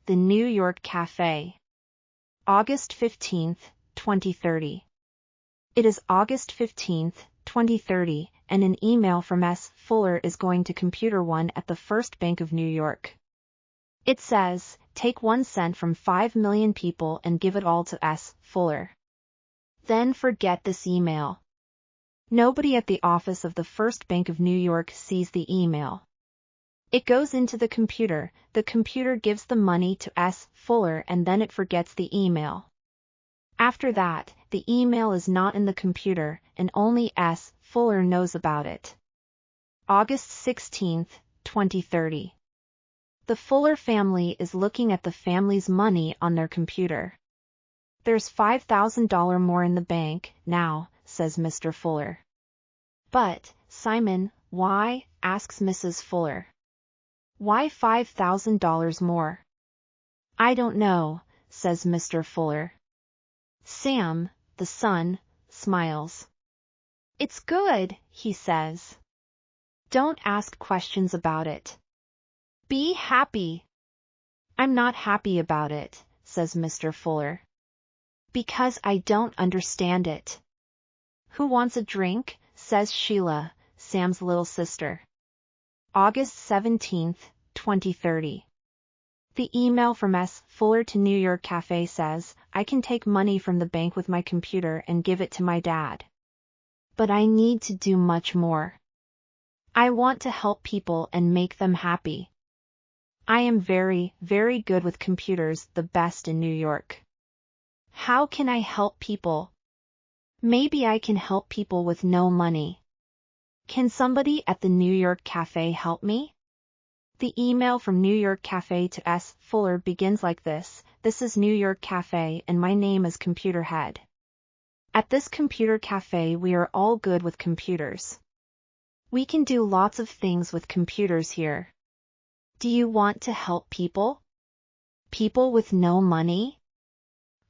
The New York Cafe. August 15, 2030. It is August 15, 2030, and an email from S. Fuller is going to Computer One at the First Bank of New York. It says, take 1 cent from 5 million people and give it all to S. Fuller. Then forget this email. Nobody at the office of the First Bank of New York sees the email. It goes into the computer gives the money to S. Fuller, and then it forgets the email. After that, the email is not in the computer, and only S. Fuller knows about it. August 16, 2030. The Fuller family is looking at the family's money on their computer. There's $5,000 more in the bank now, says Mr. Fuller. But, Simon, why? Asks Mrs. Fuller. Why $5,000 more? I don't know, says Mr. Fuller. Sam, the son, smiles. It's good, he says. Don't ask questions about it. Be happy. I'm not happy about it, says Mr. Fuller. Because I don't understand it. Who wants a drink? Says Sheila, Sam's little sister. August 17, 2030. The email from S. Fuller to New York Cafe says, I can take money from the bank with my computer and give it to my dad. But I need to do much more. I want to help people and make them happy. I am very, very good with computers, the best in New York. How can I help people? Maybe I can help people with no money. Can somebody at the New York Cafe help me? The email from New York Cafe to S. Fuller begins like this. This is New York Cafe and my name is Computer Head. At this computer cafe we are all good with computers. We can do lots of things with computers here. Do you want to help people? People with no money?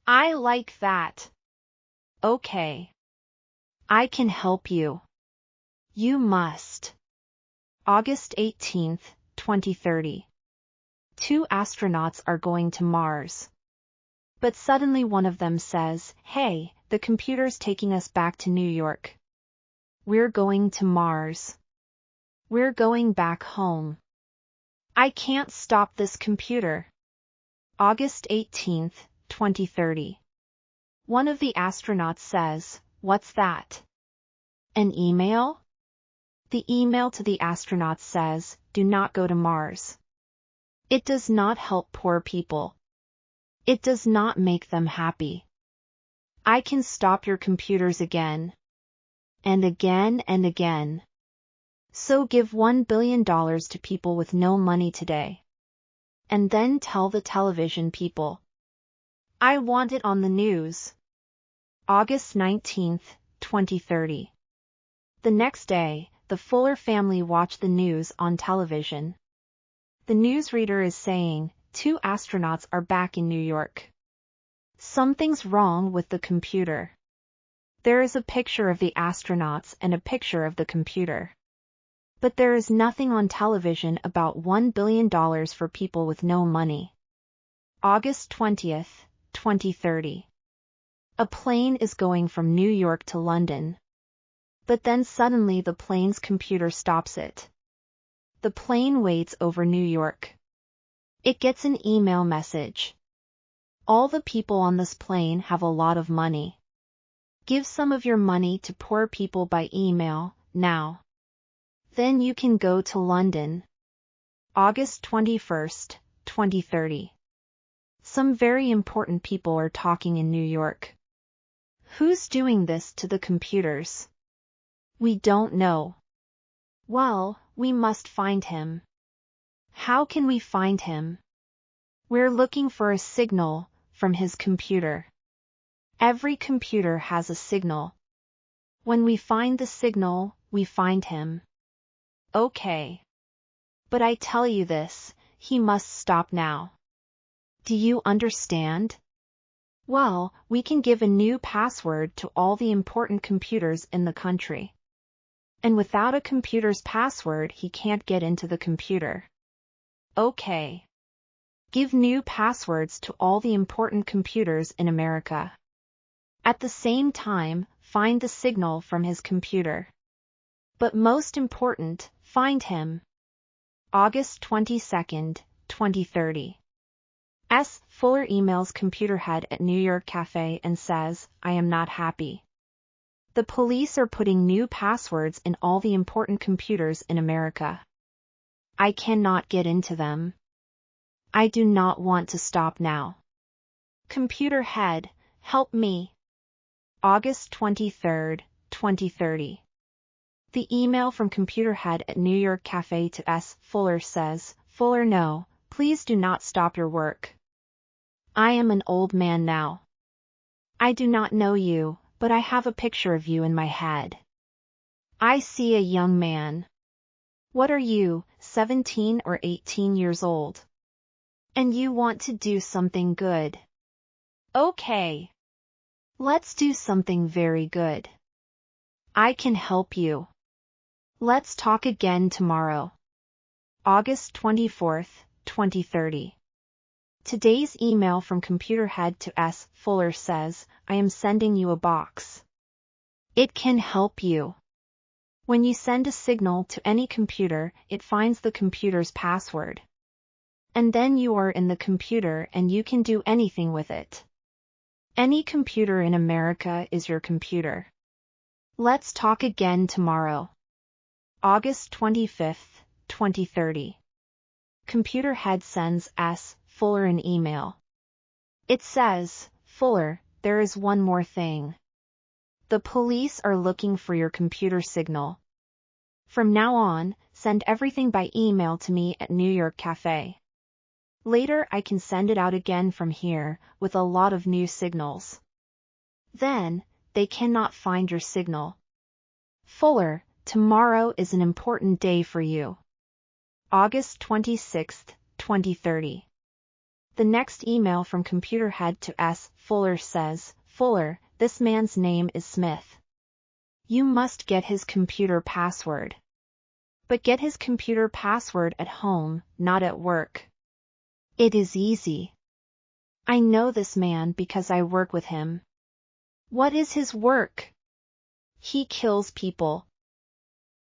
I like that. Okay. I can help you. You must. August 18, 2030. 2 astronauts are going to Mars. But suddenly one of them says, hey, the computer's taking us back to New York. We're going to Mars. We're going back home. I can't stop this computer. August 18, 2030. One of the astronauts says, what's that? An email? The email to the astronauts says, do not go to Mars. It does not help poor people. It does not make them happy. I can stop your computers again. And again and again. So give $1 billion to people with no money today. And then tell the television people. I want it on the news. August 19, 2030. The next day, the Fuller family watched the news on television. The newsreader is saying, 2 astronauts are back in New York. Something's wrong with the computer. There is a picture of the astronauts and a picture of the computer. But there is nothing on television about $1 billion for people with no money. August 20, 2030. A plane is going from New York to London. But then suddenly the plane's computer stops it. The plane waits over New York. It gets an email message. All the people on this plane have a lot of money. Give some of your money to poor people by email, now. Then you can go to London. August 21, 2030. Some very important people are talking in New York. Who's doing this to the computers? We don't know. Well, we must find him. How can we find him? We're looking for a signal from his computer. Every computer has a signal. When we find the signal, we find him. Okay. But I tell you this, he must stop now. Do you understand? Well, we can give a new password to all the important computers in the country. And without a computer's password, he can't get into the computer. Okay. Give new passwords to all the important computers in America. At the same time, find the signal from his computer. But most important, find him. August 22nd, 2030. S. Fuller emails computer head at New York cafe and says, I am not happy. The police are putting new passwords in all the important computers in America. I cannot get into them. I do not want to stop now. Computer head, help me. August 23rd, 2030. The email from computer head at New York cafe to S. Fuller says, Fuller, no, please do not stop your work. I am an old man now. I do not know you, but I have a picture of you in my head. I see a young man. What are you, 17 or 18 years old? And you want to do something good. Okay. Let's do something very good. I can help you. Let's talk again tomorrow. August 24th, 2030. Today's email from computer head to S. Fuller says, I am sending you a box. It can help you. When you send a signal to any computer, it finds the computer's password. And then you are in the computer and you can do anything with it. Any computer in America is your computer. Let's talk again tomorrow. August 25th, 2030. Computer head sends S. Fuller an email. It says, Fuller, there is one more thing. The police are looking for your computer signal. From now on, send everything by email to me at New York cafe. Later I can send it out again from here, with a lot of new signals. Then, they cannot find your signal. Fuller, tomorrow is an important day for you. August 26th, 2030. The next email from computer head to S. Fuller says, Fuller, this man's name is Smith. You must get his computer password. But get his computer password at home, not at work. It is easy. I know this man because I work with him. What is his work? He kills people.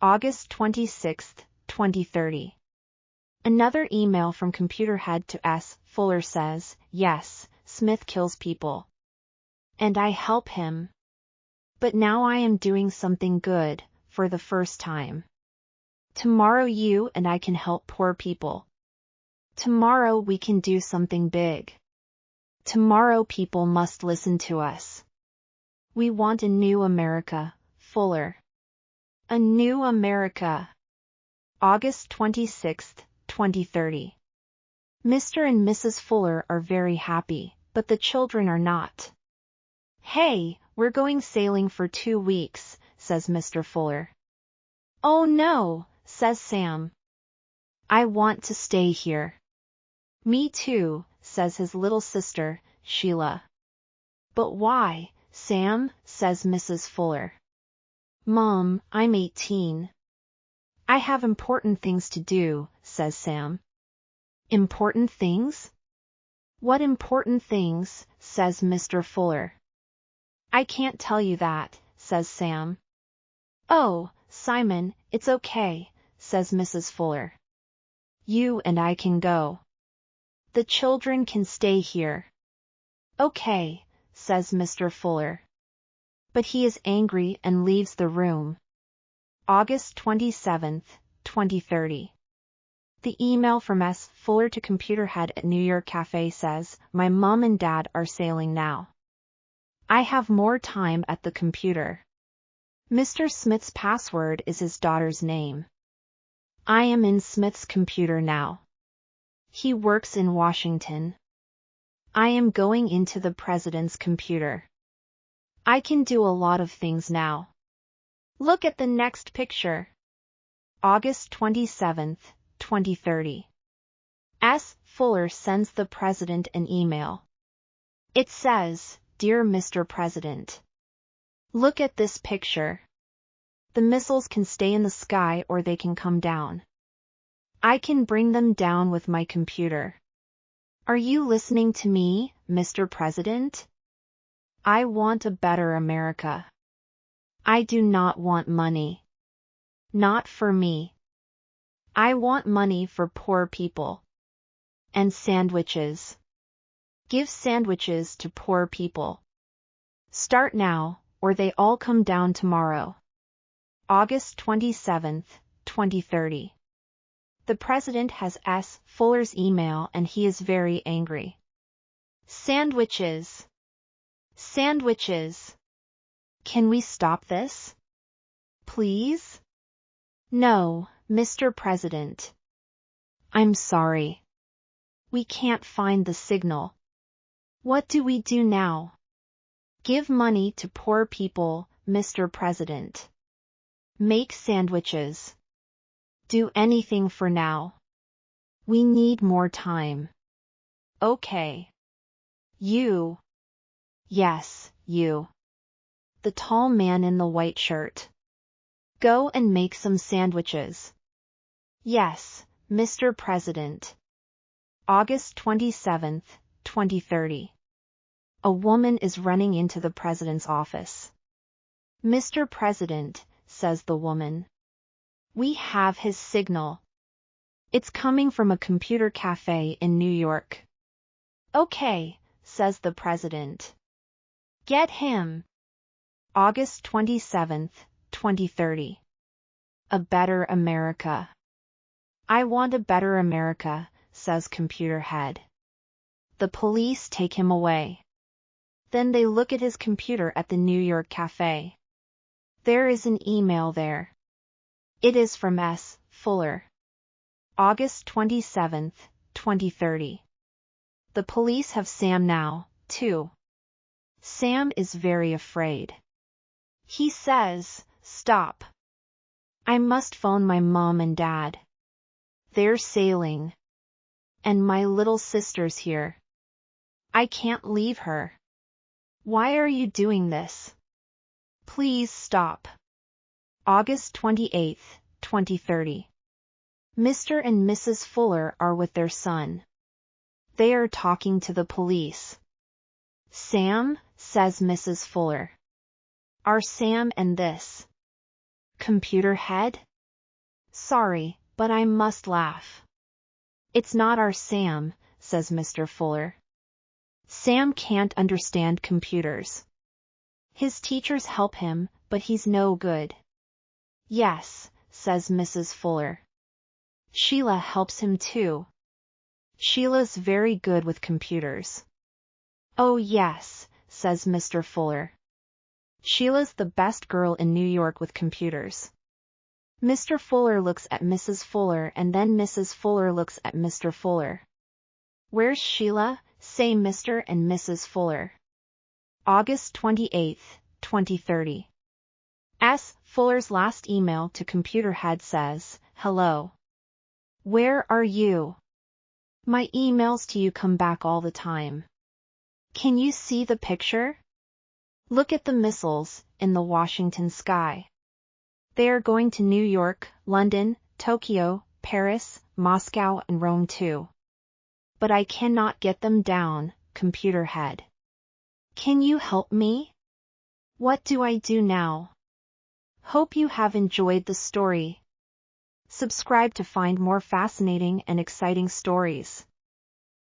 August 26th, 2030. Another email from computer head to S. Fuller says, yes, Smith kills people. And I help him. But now I am doing something good, for the first time. Tomorrow you and I can help poor people. Tomorrow we can do something big. Tomorrow people must listen to us. We want a new America, Fuller. A new America. August 26th, 2030. Mr. and Mrs. Fuller are very happy, but the children are not. Hey, we're going sailing for 2 weeks, says Mr. Fuller. Oh no, says Sam. I want to stay here. Me too, says his little sister, Sheila. But why, Sam, says Mrs. Fuller. Mom, I'm 18. I have important things to do, says Sam. Important things? What important things, says Mr. Fuller. I can't tell you that, says Sam. Oh, Simon, it's okay, says Mrs. Fuller. You and I can go. The children can stay here. Okay, says Mr. Fuller. But he is angry and leaves the room. August 27th, 2030. The email from S. Fuller to computer head at New York cafe says, my mom and dad are sailing now. I have more time at the computer. Mr. Smith's password is his daughter's name. I am in Smith's computer now. He works in Washington. I am going into the president's computer. I can do a lot of things now. Look at the next picture. August 27th, 2030. S. Fuller sends the president an email. It says, Dear Mr. President. Look at this picture. The missiles can stay in the sky or they can come down. I can bring them down with my computer. Are you listening to me, Mr. President? I want a better America. I do not want money. Not for me. I want money for poor people. And sandwiches. Give sandwiches to poor people. Start now, or they all come down tomorrow. August 27, 2030. The president has S. Fuller's email and he is very angry. Sandwiches. Sandwiches. Can we stop this? Please? No, Mr. President. I'm sorry. We can't find the signal. What do we do now? Give money to poor people, Mr. President. Make sandwiches. Do anything for now. We need more time. Okay. You. Yes, you. The tall man in the white shirt. Go and make some sandwiches. Yes, Mr. President. August 27, 2030. A woman is running into the president's office. Mr. President, says the woman. We have his signal. It's coming from a computer cafe in New York. Okay, says the president. Get him. August 27, 2030. A better America. I want a better America, says computer head. The police take him away. Then they look at his computer at the New York cafe. There is an email there. It is from S. Fuller. August 27, 2030. The police have Sam now, too. Sam is very afraid. He says, stop. I must phone my mom and dad. They're sailing. And my little sister's here. I can't leave her. Why are you doing this? Please stop. August 28, 2030. Mr. and Mrs. Fuller are with their son. They are talking to the police. Sam, says Mrs. Fuller. Are Sam and this computer head? Sorry, but I must laugh. It's not our Sam, says Mr. Fuller. Sam can't understand computers. His teachers help him, but he's no good. Yes, says Mrs. Fuller. Sheila helps him too. Sheila's very good with computers. Oh yes, says Mr. Fuller. Sheila's the best girl in New York with computers. Mr. Fuller looks at Mrs. Fuller and then Mrs. Fuller looks at Mr. Fuller. Where's Sheila? Say Mr. and Mrs. Fuller. August 28, 2030. S. Fuller's last email to computer head says, hello. Where are you? My emails to you come back all the time. Can you see the picture? Look at the missiles in the Washington sky. They are going to New York, London, Tokyo, Paris, Moscow and Rome too. But I cannot get them down, computer head. Can you help me? What do I do now? Hope you have enjoyed the story. Subscribe to find more fascinating and exciting stories.